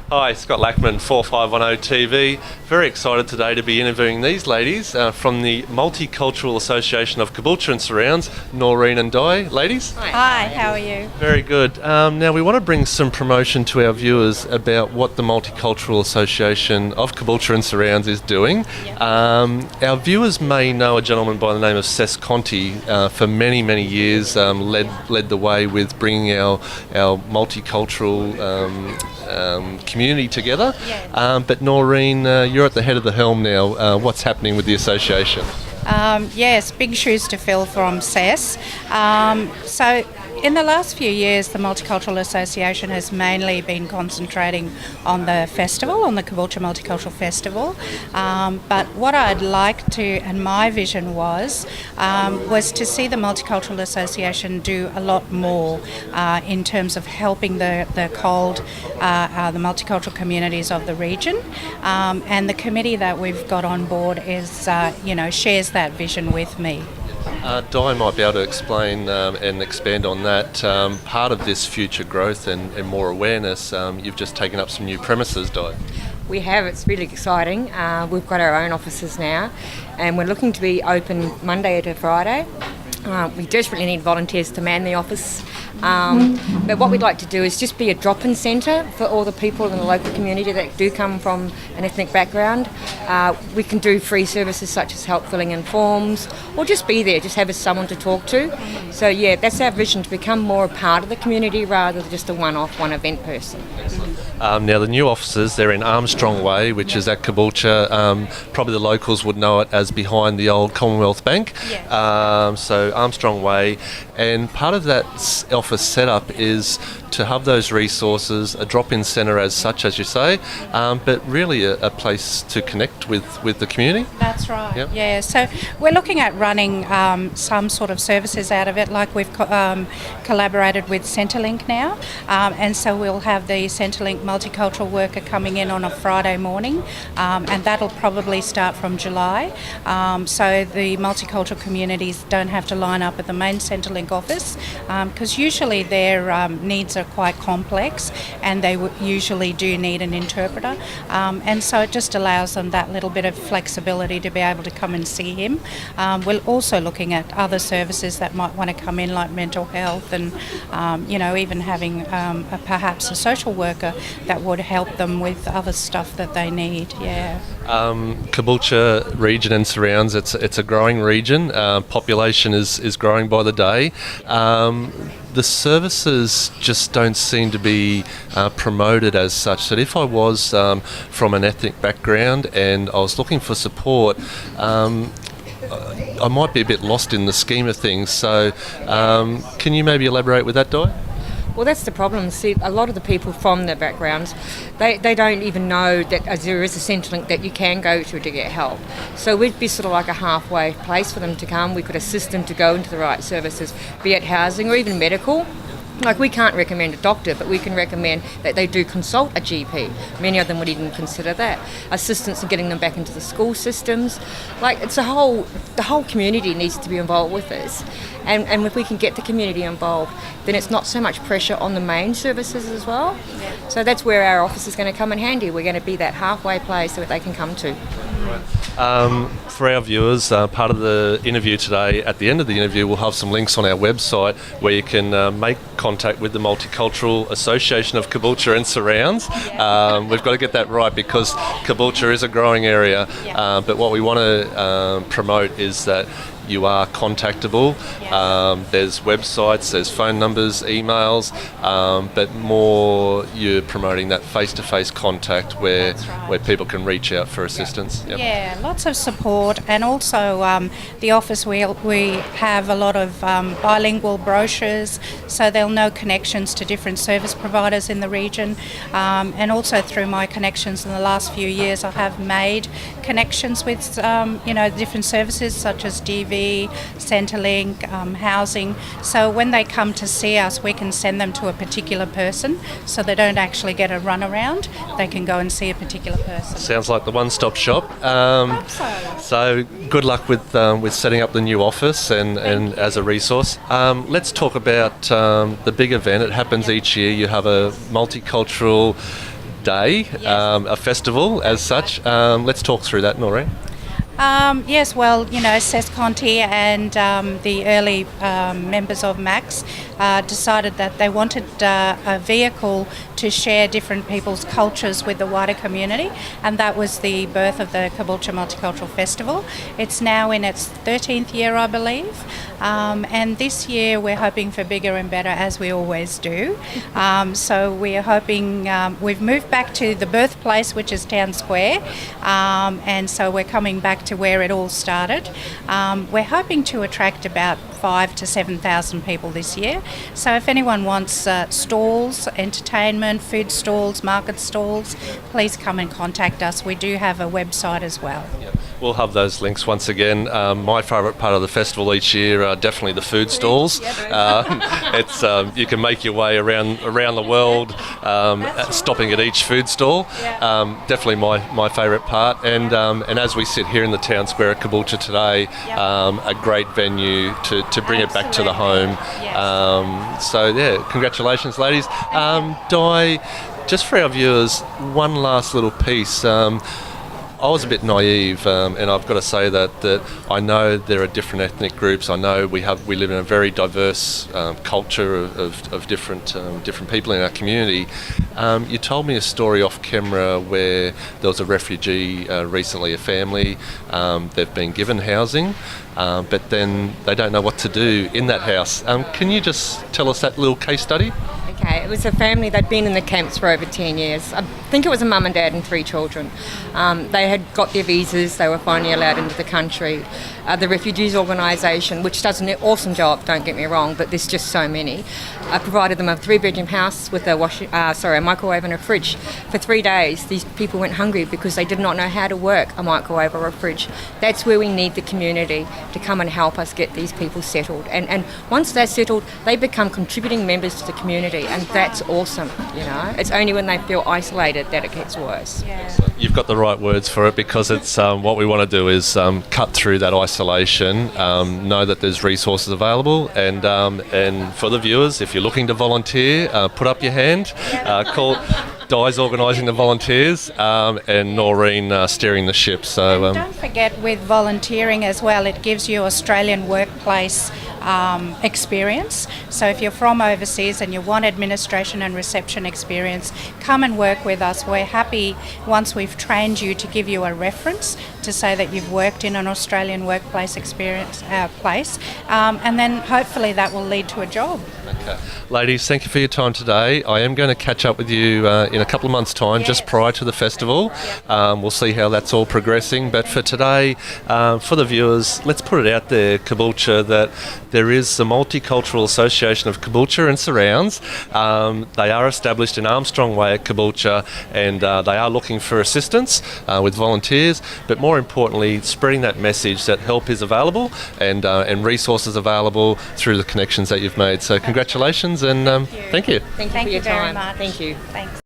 Hi, Scott Lackman, 4510 TV. Very excited today to be interviewing these ladies from the Multicultural Association of Caboolture and Surrounds, Noreen and Di. Ladies? Hi, how are you? Very good. Now we want to bring some promotion to our viewers about what the Multicultural Association of Caboolture and Surrounds is doing. Yep. Our viewers may know a gentleman by the name of Cess Conti. For many, many years led the way with bringing our multicultural community together. Yes. But Noreen, you're at the head of the helm now. What's happening with the association? Yes, big shoes to fill from Cess. So in the last few years, the Multicultural Association has mainly been concentrating on the festival, on the Caboolture Multicultural Festival. But what I'd like to, and my vision was to see the Multicultural Association do a lot more in terms of helping the multicultural communities of the region. And the committee that we've got on board is, shares that vision with me. Di might be able to explain and expand on that. Part of this future growth and more awareness, you've just taken up some new premises, Di. We have, it's really exciting. We've got our own offices now and we're looking to be open Monday to Friday. We desperately need volunteers to man the office. But what we'd like to do is just be a drop-in centre for all the people in the local community that do come from an ethnic background. We can do free services such as help filling in forms or just be there, just have someone to talk to. So yeah, that's our vision, to become more a part of the community rather than just a one-off, one-event person. Now the new offices, they're in Armstrong Way, which is at Caboolture. Probably the locals would know it as behind the old Commonwealth Bank. Yes. So Armstrong Way, and part of that office setup is to have those resources, a drop-in centre as such, as you say, but really a place to connect with the community. That's right. Yep. Yeah, so we're looking at running some sort of services out of it, like we've collaborated with Centrelink now, and so we'll have the Centrelink multicultural worker coming in on a Friday morning, and that'll probably start from July, so the multicultural communities don't have to line up at the main Centrelink office, because usually their needs are quite complex and they usually do need an interpreter, and so it just allows them that little bit of flexibility to be able to come and see him. We're also looking at other services that might want to come in, like mental health and even having perhaps a social worker that would help them with other stuff that they need. Caboolture region and surrounds, it's a growing region. Population is growing by the day. The services just don't seem to be promoted as such. That if I was from an ethnic background and I was looking for support, I might be a bit lost in the scheme of things. So can you maybe elaborate with that, Di? Well, that's the problem. See, a lot of the people from their backgrounds, they don't even know that there is a Centrelink that you can go to get help. So we'd be sort of like a halfway place for them to come. We could assist them to go into the right services, be it housing or even medical. Like, we can't recommend a doctor, but we can recommend that they do consult a GP. Many of them would even consider that. Assistance in getting them back into the school systems. Like, the whole community needs to be involved with this. And if we can get the community involved, then it's not so much pressure on the main services as well. So that's where our office is going to come in handy. We're going to be that halfway place that they can come to. For our viewers, part of the interview today, at the end of the interview, we'll have some links on our website where you can make contact with the Multicultural Association of Caboolture and Surrounds. We've got to get that right because Caboolture is a growing area, but what we want to promote is that you are contactable. There's websites, there's phone numbers, emails, but more you're promoting that face-to-face contact where people can reach out for assistance. Yeah, lots of support, and also the office we have a lot of bilingual brochures, so they'll know connections to different service providers in the region, and also through my connections in the last few years I have made connections with different services such as DV, Centrelink, housing. So when they come to see us, we can send them to a particular person, so they don't actually get a runaround. They can go and see a particular person. Sounds like the one-stop shop. So good luck with setting up the new office and as a resource. Let's talk about the big event. It happens each year. You have a multicultural day, a festival as such. Let's talk through that, Noreen. Yes, well, Cesc Conti and the early members of Max decided that they wanted a vehicle to share different people's cultures with the wider community, and that was the birth of the Caboolture Multicultural Festival. It's now in its 13th year, I believe, and this year we're hoping for bigger and better, as we always do. So we are hoping, we've moved back to the birthplace, which is Town Square, and so we're coming back to where it all started. We're hoping to attract about 5,000 to 7,000 people this year. So if anyone wants stalls, entertainment, food stalls, market stalls, please come and contact us. We do have a website as well. Yep. We'll have those links once again. My favourite part of the festival each year are definitely the food stalls. It's you can make your way around the world, stopping at each food stall. Definitely my favourite part. And as we sit here in the town square at Caboolture today, a great venue to bring it back to the home. So congratulations, ladies. Di, just for our viewers, one last little piece. I was a bit naive, and I've got to say that I know there are different ethnic groups. I know we live in a very diverse culture of different people in our community. You told me a story off camera where there was a refugee recently, a family. They've been given housing, but then they don't know what to do in that house. Can you just tell us that little case study? Okay, it was a family, they'd been in the camps for over 10 years. I think it was a mum and dad and 3 children. They had got their visas, they were finally allowed into the country. The Refugees Organisation, which does an awesome job, don't get me wrong, but there's just so many, provided them a 3-bedroom house with a microwave and a fridge. For 3 days, these people went hungry because they did not know how to work a microwave or a fridge. That's where we need the community to come and help us get these people settled. And once they're settled, they become contributing members to the community. And that's awesome, It's only when they feel isolated that it gets worse. You've got the right words for it, because it's what we want to do is cut through that isolation, know that there's resources available, and for the viewers, if you're looking to volunteer, put up your hand, call Di's organising the volunteers, and Noreen steering the ship. So and don't forget, with volunteering as well, it gives you Australian workplace experience. So if you're from overseas and you want administration and reception experience, come and work with us. We're happy, once we've trained you, to give you a reference to say that you've worked in an Australian workplace experience place, and then hopefully that will lead to a job. Okay. Ladies, thank you for your time today. I am going to catch up with you in a couple of months' time, just prior to the festival. We'll see how that's all progressing. But for today, for the viewers, let's put it out there, Caboolture, that there is the Multicultural Association of Caboolture and surrounds. They are established in Armstrong Way at Caboolture, and they are looking for assistance with volunteers, but more importantly, spreading that message that help is available and resources available through the connections that you've made. So congratulations, and thank you. Thank you for your very time. much. Thank you. Thanks.